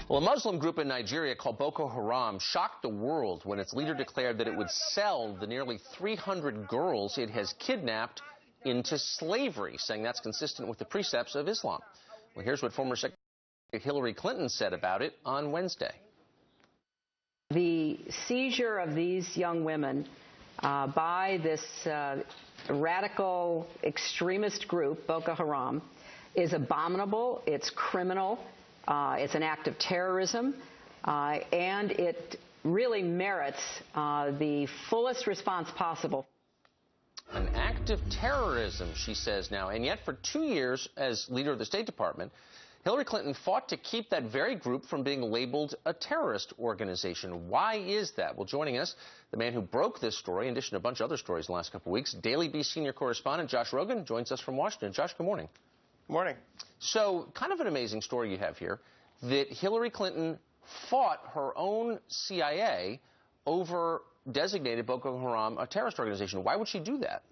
Well, a Muslim group in Nigeria called Boko Haram shocked the world when its leader declared that it would sell the nearly 300 girls it has kidnapped into slavery, saying that's consistent with the precepts of Islam. Well, here's what former Secretary Hillary Clinton said about it on Wednesday. The seizure of these young women by this radical extremist group, Boko Haram, is abominable, it's criminal, it's an act of terrorism, and it really merits the fullest response possible. An act of terrorism, she says now, and yet for 2 years as leader of the State Department, Hillary Clinton fought to keep that very group from being labeled a terrorist organization. Why is that? Well, joining us, the man who broke this story, in addition to a bunch of other stories in the last couple of weeks, Daily Beast senior correspondent Josh Rogin joins us from Washington. Josh, good morning. Good morning. So, kind of an amazing story you have here, that Hillary Clinton fought her own CIA over designated Boko Haram a terrorist organization. Why would she do that?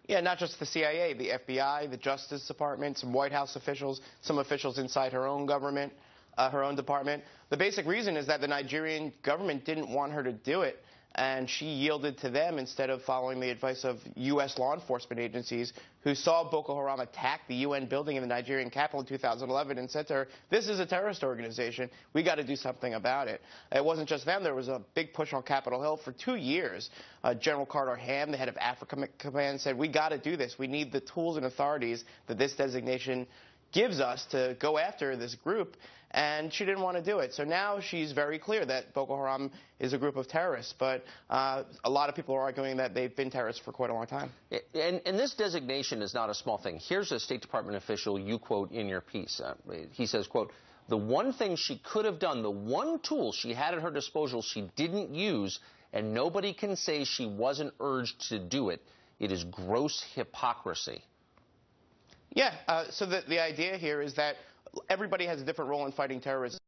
Yeah, not just the CIA, the FBI, the Justice Department, some White House officials, some officials inside her own government, her own department. The basic reason is that the Nigerian government didn't want her to do it, and she yielded to them instead of following the advice of U.S. law enforcement agencies who saw Boko Haram attack the UN building in the Nigerian capital in 2011 and said to her, this is a terrorist organization. We got to do something about it. It wasn't just them. There was a big push on Capitol Hill for 2 years. General Carter Ham, the head of Africa Command, said, we got to do this. We need the tools and authorities that this designation gives us to go after this group, and she didn't want to do it. So now she's very clear that Boko Haram is a group of terrorists, but a lot of people are arguing that they've been terrorists for quite a long time. And this designation is not a small thing. Here's a State Department official you quote in your piece. He says, quote, the one thing she could have done, the one tool she had at her disposal she didn't use, and nobody can say she wasn't urged to do it. It is gross hypocrisy. Yeah, so the idea here is that everybody has a different role in fighting terrorism.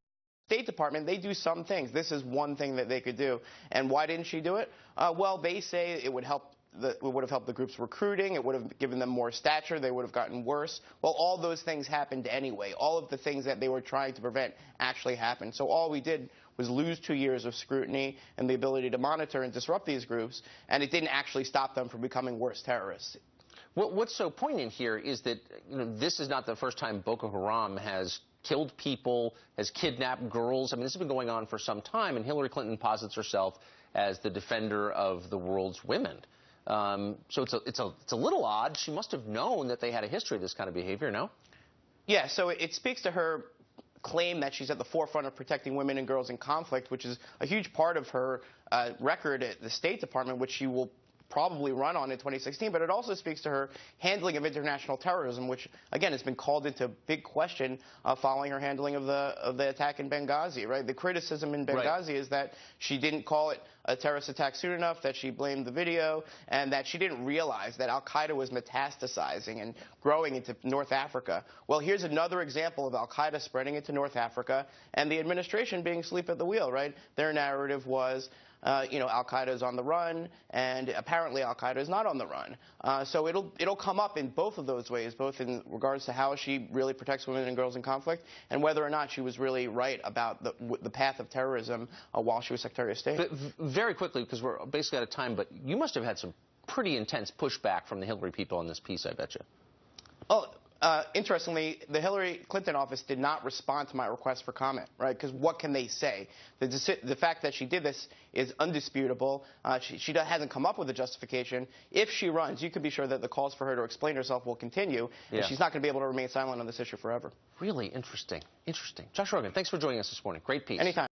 State Department, they do some things. This is one thing that they could do. And why didn't she do it? Well, they say it would help. It would have helped the group's recruiting. It would have given them more stature. They would have gotten worse. Well, all those things happened anyway. All of the things that they were trying to prevent actually happened. So all we did was lose 2 years of scrutiny and the ability to monitor and disrupt these groups, and it didn't actually stop them from becoming worse terrorists. What's so poignant here is that this is not the first time Boko Haram has killed people, has kidnapped girls. I mean, this has been going on for some time, and Hillary Clinton posits herself as the defender of the world's women. So it's a little odd. She must have known that they had a history of this kind of behavior, no? Yeah, so it speaks to her claim that she's at the forefront of protecting women and girls in conflict, which is a huge part of her record at the State Department, which she will probably run on in 2016, but it also speaks to her handling of international terrorism, which, again, has been called into big question following her handling of the attack in Benghazi, right? The criticism in Benghazi is that she didn't call it a terrorist attack soon enough, that she blamed the video, and that she didn't realize that al-Qaeda was metastasizing and growing into North Africa. Well, here's another example of al-Qaeda spreading into North Africa and the administration being asleep at the wheel, right? Their narrative was, al-Qaeda is on the run, and apparently al-Qaeda is not on the run. So it'll come up in both of those ways, both in regards to how she really protects women and girls in conflict, and whether or not she was really right about the path of terrorism while she was Secretary of State. But very quickly, because we're basically out of time, but you must have had some pretty intense pushback from the Hillary people on this piece, I bet you. Oh. Interestingly, the Hillary Clinton office did not respond to my request for comment, right? Because what can they say? The fact that she did this is undisputable. She hasn't come up with a justification. If she runs, you can be sure that the calls for her to explain herself will continue, and she's not going to be able to remain silent on this issue forever. Really interesting. Interesting. Josh Rogin, thanks for joining us this morning. Great piece. Anytime.